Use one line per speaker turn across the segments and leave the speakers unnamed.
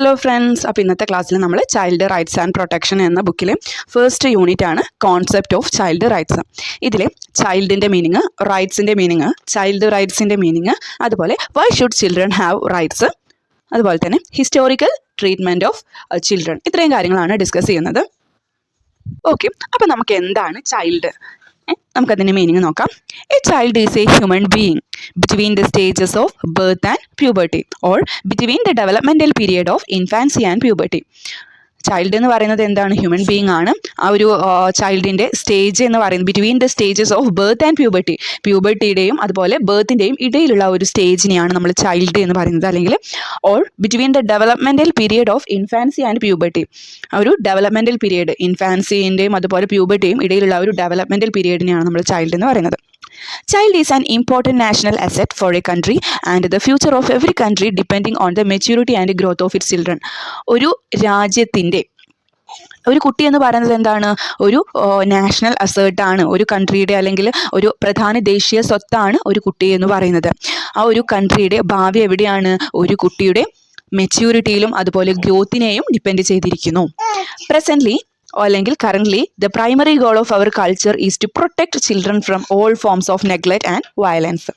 Hello friends, അപ്പോൾ ഇന്നത്തെ ക്ലാസ്സിൽ നമ്മൾ ചൈൽഡ് റൈറ്റ്സ് ആൻഡ് പ്രൊട്ടക്ഷൻ എന്ന ബുക്കിലെ ഫസ്റ്റ് യൂണിറ്റ് ആണ് കോൺസെപ്റ്റ് ഓഫ് ചൈൽഡ് റൈറ്റ്സ്. ഇതിൽ ചൈൽഡിൻ്റെ മീനിങ്, റൈറ്റ്സിൻ്റെ മീനിങ്, ചൈൽഡ് റൈറ്റ്സിൻ്റെ മീനിങ്, അതുപോലെ why should children have rights, അതുപോലെ തന്നെ ഹിസ്റ്റോറിക്കൽ ട്രീറ്റ്മെൻറ്റ് ഓഫ് ചിൽഡ്രൻ, ഇത്രയും കാര്യങ്ങളാണ് ഡിസ്കസ് ചെയ്യുന്നത്. ഓക്കെ, അപ്പോൾ നമുക്ക് എന്താണ് ചൈൽഡ്? നമുക്കതിൻ്റെ മീനിങ് നോക്കാം. A child is A human being between the stages of birth and puberty or between the developmental period of infancy and puberty. Child എന്ന് പറയുന്നത് എന്താണ്? ഹ്യൂമൻ ബീയിങ് ആണ്. ആ ഒരു ചൈൽഡിൻ്റെ സ്റ്റേജ് എന്ന് പറയുന്നത് between the stages of birth and puberty, പ്യൂബർട്ടിയുടെയും അതുപോലെ ബർത്തിൻ്റെയും ഇടയിലുള്ള ഒരു സ്റ്റേജിനെയാണ് നമ്മൾ ചൈൽഡ് എന്ന് പറയുന്നത്. അല്ലെങ്കിൽ or between the developmental period of infancy and puberty, ആ ഒരു ഡെവലപ്മെൻറ്റൽ പീരിയഡ്, ഇൻഫാൻസിൻ്റെയും അതുപോലെ പ്യൂബർട്ടിയും ഇടയിലുള്ള ഒരു ഡെവലപ്മെൻറ്റൽ പീരിയഡിനെയാണ് നമ്മൾ ചൈൽഡ് എന്ന് പറയുന്നത്. Child is an important national asset for a country and the future of every country depending on the maturity and growth of its children. ഒരു രാജ്യത്തിൻ്റെ ഒരു കുട്ടി എന്ന് പറയുന്നത് എന്താണ്? ഒരു നാഷണൽ അസേർട്ടാണ്. ഒരു കൺട്രിയുടെ അല്ലെങ്കിൽ ഒരു പ്രധാന ദേശീയ സ്വത്താണ് ഒരു കുട്ടി എന്ന് പറയുന്നത്. ആ ഒരു കൺട്രിയുടെ ഭാവി എവിടെയാണ്? ഒരു കുട്ടിയുടെ മെച്യൂരിറ്റിയിലും അതുപോലെ ഗ്രോത്തിനെയും ഡിപ്പെൻഡ് ചെയ്തിരിക്കുന്നു. പ്രസൻ്റ്ലി അല്ലെങ്കിൽ currently the primary goal of our culture is to protect children from all forms of neglect and violence.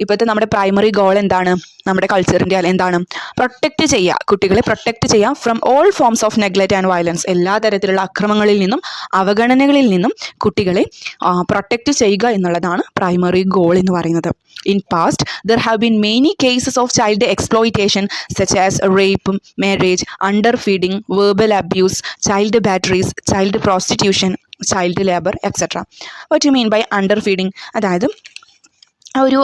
ഇപ്പോഴത്തെ നമ്മുടെ പ്രൈമറി ഗോൾ എന്താണ്? നമ്മുടെ കൾച്ചറിൻ്റെ എന്താണ്? പ്രൊട്ടക്റ്റ് ചെയ്യുക, കുട്ടികളെ പ്രൊട്ടക്റ്റ് ചെയ്യുക from all forms of neglect and violence, എല്ലാ തരത്തിലുള്ള അക്രമങ്ങളിൽ നിന്നും അവഗണനകളിൽ നിന്നും കുട്ടികളെ പ്രൊട്ടക്റ്റ് ചെയ്യുക എന്നുള്ളതാണ് പ്രൈമറി ഗോൾ എന്ന് പറയുന്നത്. In past, there have been many cases of child exploitation such as rape, marriage, underfeeding, verbal abuse, child batteries, child prostitution, child labor, etc. What do you mean by underfeeding? അതായത് ഒരു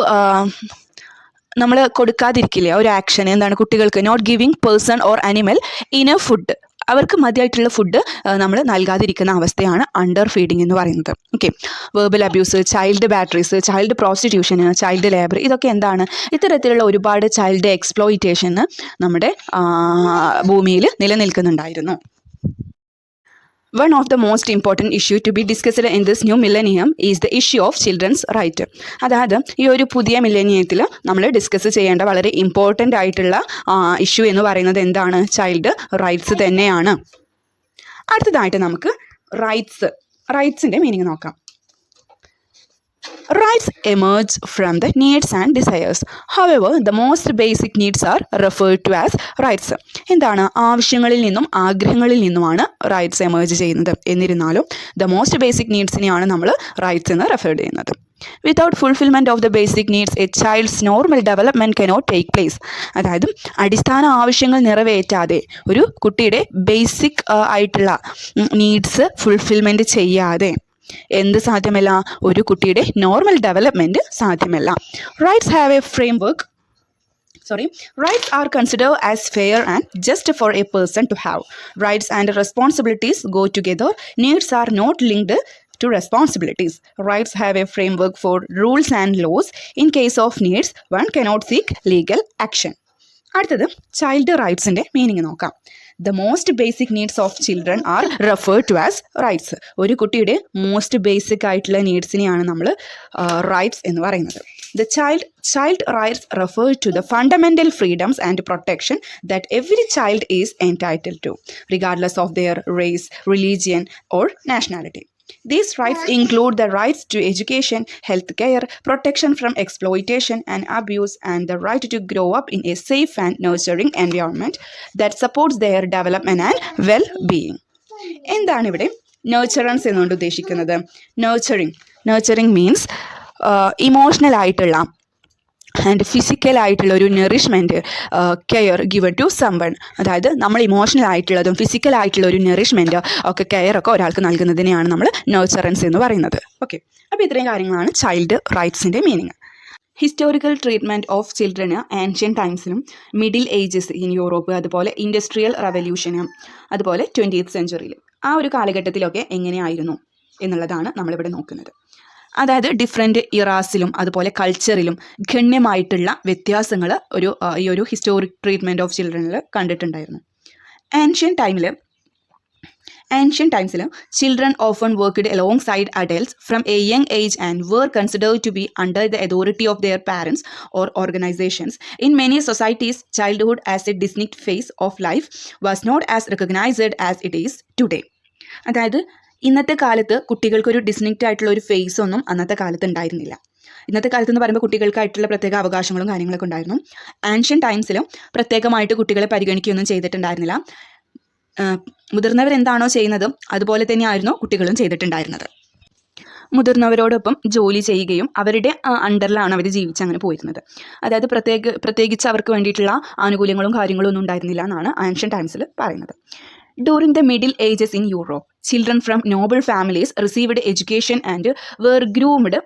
നമ്മൾ കൊടുക്കാതിരിക്കില്ല ഒരു action എന്താണ്? കുട്ടികൾക്ക് not giving person or animal enough food, അവർക്ക് മതിയായിട്ടുള്ള food നമ്മൾ നൽകാതിരിക്കുന്ന അവസ്ഥയാണ് അണ്ടർ ഫീഡിങ് എന്ന് പറയുന്നത്. Okay, verbal abuse, child batteries, child പ്രോസ്റ്റിറ്റ്യൂഷന്, ചൈൽഡ് ലേബർ, ഇതൊക്കെ എന്താണ്? ഇത്തരത്തിലുള്ള ഒരുപാട് ചൈൽഡ് എക്സ്പ്ലോയിറ്റേഷൻ നമ്മുടെ ഭൂമിയിൽ നിലനിൽക്കുന്നുണ്ടായിരുന്നു. One of the most important issue to be discussed in this new millennium is the issue of children's right. അതായത് ഈ ഒരു പുതിയ മില്ലേനിയത്തിൽ നമ്മൾ ഡിസ്കസ് ചെയ്യേണ്ട വളരെ ഇമ്പോർട്ടൻ്റ് ആയിട്ടുള്ള ഇഷ്യൂ എന്ന് പറയുന്നത് എന്താണ്? ചൈൽഡ് റൈറ്റ്സ് തന്നെയാണ്. അടുത്തതായിട്ട് നമുക്ക് റൈറ്റ്സിൻ്റെ മീനിങ് നോക്കാം. Rights emerge from the needs and desires. However, the most basic needs are referred to as rights. എന്താണ്? ആവശ്യങ്ങളിൽ നിന്നും ആഗ്രഹങ്ങളിൽ നിന്നുമാണ് റൈറ്റ്സ് എമേർജ് ചെയ്യുന്നത്. എന്നിരുന്നാലും ദ മോസ്റ്റ് ബേസിക് നീഡ്സിനെയാണ് നമ്മൾ റൈറ്റ്സ് എന്ന് റെഫർ ചെയ്യുന്നത്. Without fulfilment of the basic needs A child's normal development cannot take place. അതായത് അടിസ്ഥാന ആവശ്യങ്ങൾ നിറവേറ്റാതെ ഒരു കുട്ടിയുടെ ബേസിക് ആയിട്ടുള്ള നീഡ്സ് ഫുൾഫിൽമെൻറ്റ് ചെയ്യാതെ എന്ത് സാധ്യമല്ല? ഒരു കുട്ടിയുടെ നോർമൽ ഡെവലപ്മെൻറ്റ് സാധ്യമല്ല. Rights are considered as fair and just for a person to have. Rights and responsibilities go together. Needs are not linked to responsibilities. Rights have a framework for rules and laws. In case of needs, one cannot seek legal action. അടുത്തത് child റൈറ്റ്സിൻ്റെ meaning നോക്കാം. The most basic needs of children are referred to as rights. ഒരു കുട്ടിയുടെ most basic ആയിട്ടുള്ള നീഡ്സിനെയാണ് നമ്മൾ rights എന്ന് പറയുന്നത്. The child rights refer to the fundamental freedoms and protection that every child is entitled to, regardless of their race, religion, or nationality. These rights include the rights to education, health care, protection from exploitation and abuse, and the right to grow up in a safe and nurturing environment that supports their development and well-being. എന്താണ് ഇവിടെ nurturance എന്നുകൊണ്ട് ഉദ്ദേശിക്കുന്നത്? Nurturing means emotional ആയിട്ടുള്ള and ഫിസിക്കലായിട്ടുള്ള ഒരു nourishment, care given to someone. അതായത് നമ്മൾ emotional ആയിട്ടുള്ളതും ഫിസിക്കലായിട്ടുള്ള ഒരു നറിഷ്മെൻറ്റ് ഒക്കെ കെയറൊക്കെ ഒരാൾക്ക് നൽകുന്നതിനെയാണ് നമ്മൾ നർച്ചറൻസ് എന്ന് പറയുന്നത്. ഓക്കെ, അപ്പോൾ ഇത്രയും കാര്യങ്ങളാണ് ചൈൽഡ് റൈറ്റ്സിൻ്റെ meaning. Historical treatment of children ancient ടൈംസിലും മിഡിൽ ഏജസ് ഇൻ യൂറോപ്പ്, അതുപോലെ ഇൻഡസ്ട്രിയൽ റവല്യൂഷനും, അതുപോലെ 20th സെഞ്ച്വറിയിലും ആ ഒരു കാലഘട്ടത്തിലൊക്കെ എങ്ങനെയായിരുന്നു എന്നുള്ളതാണ് നമ്മളിവിടെ നോക്കുന്നത്. അതായത് ഡിഫറെൻറ്റ് ഇറാസിലും അതുപോലെ കൾച്ചറിലും ഗണ്യമായിട്ടുള്ള വ്യത്യാസങ്ങൾ ഈ ഒരു ഹിസ്റ്റോറിക് ട്രീറ്റ്മെൻറ്റ് ഓഫ് ചിൽഡ്രനിൽ കണ്ടിട്ടുണ്ടായിരുന്നു. ആൻഷ്യൻ ടൈമിൽ Ancient times, children often worked alongside adults from a young age and were considered to be under the authority of their parents or organizations. In many societies, childhood as a distinct phase of life was not as recognized as it is today. അതായത് ഇന്നത്തെ കാലത്ത് കുട്ടികൾക്കൊരു distinct ആയിട്ടുള്ള ഒരു face ഒന്നും അന്നത്തെ കാലത്ത് ഉണ്ടായിരുന്നില്ല. ഇന്നത്തെ കാലത്ത് എന്ന് പറയുമ്പോൾ കുട്ടികൾക്കായിട്ടുള്ള പ്രത്യേക അവകാശങ്ങളും കാര്യങ്ങളൊക്കെ ഉണ്ടായിരുന്നു. ആൻഷ്യൻ ടൈംസിലും പ്രത്യേകമായിട്ട് കുട്ടികളെ പരിഗണിക്കുകയൊന്നും ചെയ്തിട്ടുണ്ടായിരുന്നില്ല. മുതിർന്നവരെന്താണോ ചെയ്യുന്നത് അതുപോലെ തന്നെയായിരുന്നു കുട്ടികളും ചെയ്തിട്ടുണ്ടായിരുന്നത്. മുതിർന്നവരോടൊപ്പം ജോലി ചെയ്യുകയും അവരുടെ അണ്ടറിലാണ് അവർ ജീവിച്ചങ്ങനെ പോയിരുന്നത്. അതായത് പ്രത്യേകിച്ച് അവർക്ക് വേണ്ടിയിട്ടുള്ള ആനുകൂല്യങ്ങളും കാര്യങ്ങളും ഒന്നും ഉണ്ടായിരുന്നില്ല എന്നാണ് ആൻഷ്യൻ ടൈംസിൽ പറയുന്നത്. During the Middle Ages in Europe, children from noble families received education and were groomed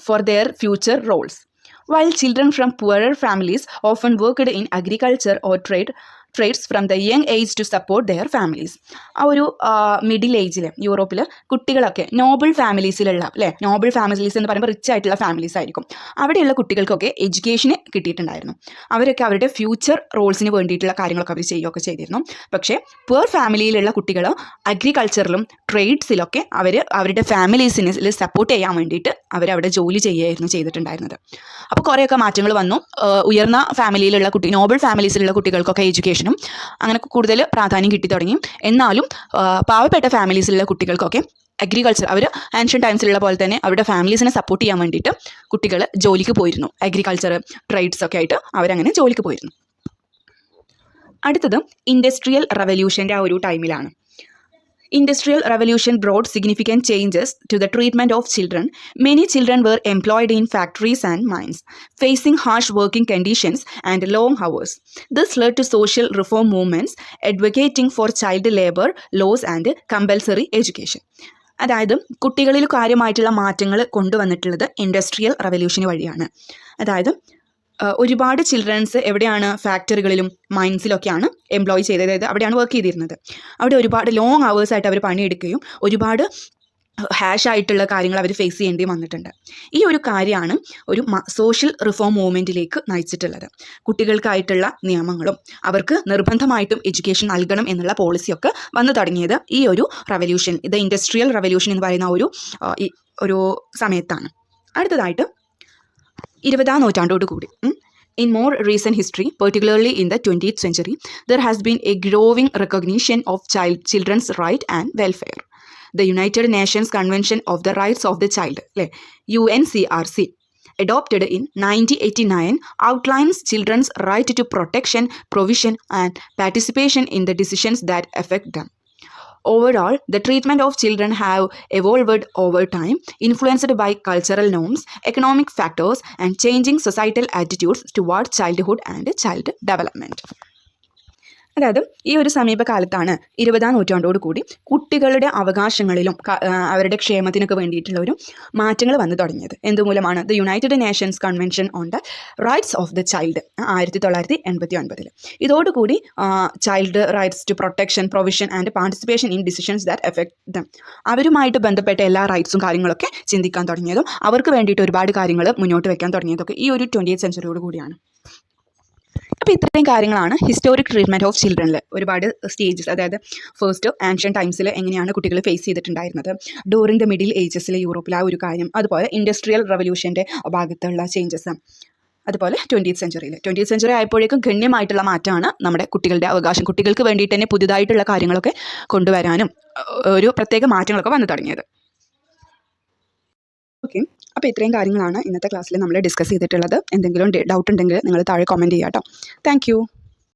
for their future roles, while children from poorer families often worked in agriculture or trades from the young age to support their families. ആ ഒരു middle ഏജിൽ യൂറോപ്പിൽ കുട്ടികളൊക്കെ Noble ഫാമിലീസിലുള്ള Noble families എന്ന് പറയുമ്പോൾ rich ആയിട്ടുള്ള families ആയിരിക്കും. അവിടെയുള്ള കുട്ടികൾക്കൊക്കെ എഡ്യൂക്കേഷന് കിട്ടിയിട്ടുണ്ടായിരുന്നു. അവരൊക്കെ അവരുടെ ഫ്യൂച്ചർ റോൾസിന് വേണ്ടിയിട്ടുള്ള കാര്യങ്ങളൊക്കെ അവർ ചെയ്യുകയൊക്കെ ചെയ്തിരുന്നു. പക്ഷേ പുവർ ഫാമിലിയിലുള്ള കുട്ടികൾ അഗ്രികൾച്ചറിലും ട്രേഡ്സിലൊക്കെ അവരുടെ ഫാമിലീസിനെ സപ്പോർട്ട് ചെയ്യാൻ വേണ്ടിയിട്ട് അവരവിടെ ജോലി ചെയ്യുകയായിരുന്നു ചെയ്തിട്ടുണ്ടായിരുന്നത്. അപ്പോൾ കുറേയൊക്കെ മാറ്റങ്ങൾ വന്നു. ഉയർന്ന ഫാമിലിയിലുള്ള നോബിൾ ഫാമിലീസിലുള്ള കുട്ടികൾക്കൊക്കെ എഡ്യൂക്കേഷനും അങ്ങനെ കൂടുതൽ പ്രാധാന്യം കിട്ടി തുടങ്ങി. എന്നാലും പാവപ്പെട്ട ഫാമിലീസിലുള്ള കുട്ടികൾക്കൊക്കെ അഗ്രികൾച്ചർ അവർ ആൻഷ്യൻ ടൈംസിലുള്ള പോലെ തന്നെ അവരുടെ ഫാമിലീസിനെ സപ്പോർട്ട് ചെയ്യാൻ വേണ്ടിയിട്ട് കുട്ടികൾ ജോലിക്ക് പോയിരുന്നു. അഗ്രികൾച്ചർ ട്രേഡ്സ് ഒക്കെ ആയിട്ട് അവരങ്ങനെ ജോലിക്ക് പോയിരുന്നു. അടുത്തത് ഇൻഡസ്ട്രിയൽ റവല്യൂഷൻ്റെ ആ ഒരു ടൈമിലാണ്. Industrial Revolution brought significant changes to the treatment of children. Many children were employed in factories and mines, facing harsh working conditions and long hours. This led to social reform movements advocating for child labor laws and compulsory education. അതായത് കുട്ടികളിൽ കാര്യമായിട്ടുള്ള മാറ്റങ്ങൾ കൊണ്ടുവന്നിട്ടുള്ളത് industrial റവല്യൂഷന് വഴിയാണ്. അതായത് ഒരുപാട് children's എവിടെയാണ് ഫാക്ടറികളിലും മൈൻസിലൊക്കെയാണ് employ ചെയ്തത്. അതായത് അവിടെയാണ് വർക്ക് ചെയ്തിരുന്നത്. അവിടെ ഒരുപാട് ലോങ് അവേഴ്സായിട്ട് അവർ പണിയെടുക്കുകയും ഒരുപാട് ഹാഷായിട്ടുള്ള കാര്യങ്ങൾ അവർ ഫേസ് ചെയ്യേണ്ടി വന്നിട്ടുണ്ട്. ഈ ഒരു കാര്യമാണ് ഒരു സോഷ്യൽ റിഫോം മൂവ്മെൻറ്റിലേക്ക് നയിച്ചിട്ടുള്ളത്. കുട്ടികൾക്കായിട്ടുള്ള നിയമങ്ങളും അവർക്ക് നിർബന്ധമായിട്ടും എഡ്യൂക്കേഷൻ നൽകണം എന്നുള്ള പോളിസിയൊക്കെ വന്നു തുടങ്ങിയത് ഈ ഒരു റവല്യൂഷൻ, ഇത് ഇൻഡസ്ട്രിയൽ റവല്യൂഷൻ എന്ന് പറയുന്ന ഒരു സമയത്താണ്. അടുത്തതായിട്ട് 20ാം നൂറ്റാണ്ടോടുകൂടി In more recent history, particularly in the 20th century, there has been a growing recognition of children's right and welfare. The United Nations Convention of the Rights of the Child, UNCRC, adopted in 1989, outlines children's right to protection, provision, and participation in the decisions that affect them. Overall, the treatment of children have evolved over time, influenced by cultural norms, economic factors, and changing societal attitudes toward childhood and child development. അതായത് ഈ ഒരു സമീപകാലത്താണ് 20ാം നൂറ്റാണ്ടോട് കൂടി കുട്ടികളുടെ അവകാശങ്ങളിലും അവരുടെ ക്ഷേമത്തിനൊക്കെ വേണ്ടിയിട്ടുള്ള ഒരു മാറ്റങ്ങൾ വന്നു തുടങ്ങിയത്. എന്തുമൂലമാണ്? The United Nations convention on the rights of the child 1989. ഇതോടുകൂടി child rights to protection, provision and participation in decisions that affect them, അവരുമായിട്ട് ബന്ധപ്പെട്ട എല്ലാ റൈറ്റ്സും കാര്യങ്ങളൊക്കെ ചിന്തിക്കാൻ തുടങ്ങിയതും അവർക്ക് വേണ്ടിയിട്ട് ഒരുപാട് കാര്യങ്ങൾ മുന്നോട്ട് വയ്ക്കാൻ തുടങ്ങിയതൊക്കെ ഈ ഒരു 20th സെഞ്ച്വറിയോട് കൂടിയാണ്. അപ്പോൾ ഇത്രയും കാര്യങ്ങളാണ് ഹിസ്റ്റോറിക് ട്രീറ്റ്മെൻറ്റ് ഓഫ് ചിൽഡ്രനിൽ ഒരുപാട് സ്റ്റേജസ്, അതായത് ഫസ്റ്റ് ആൻഷ്യൻ ടൈംസിൽ എങ്ങനെയാണ് കുട്ടികൾ ഫേസ് ചെയ്തിട്ടുണ്ടായിരുന്നത്, ഡ്യൂറിങ് ദ മിഡിൽ ഏജസിൽ യൂറോപ്പിൽ ആ ഒരു കാര്യം, അതുപോലെ ഇൻഡസ്ട്രിയൽ റവല്യൂഷൻ്റെ ഭാഗത്തുള്ള ചേഞ്ചസ്, അതുപോലെ 20th സെഞ്ച്വറി ആയപ്പോഴേക്കും ഗണ്യമായിട്ടുള്ള മാറ്റമാണ് നമ്മുടെ കുട്ടികളുടെ അവകാശം, കുട്ടികൾക്ക് വേണ്ടിയിട്ട് തന്നെ പുതുതായിട്ടുള്ള കാര്യങ്ങളൊക്കെ കൊണ്ടുവരാനും ഒരു പ്രത്യേക മാറ്റങ്ങളൊക്കെ വന്നു തുടങ്ങിയത്. ഓക്കെ, അപ്പോൾ ഇത്രയും കാര്യങ്ങളാണ് ഇന്നത്തെ ക്ലാസ്സിൽ നമ്മൾ ഡിസ്കസ് ചെയ്തിട്ടുള്ളത്. എന്തെങ്കിലും ഡൗട്ട് ഉണ്ടെങ്കിൽ നിങ്ങൾ താഴെ കമൻറ്റ് ചെയ്യാം കേട്ടോ. Thank you.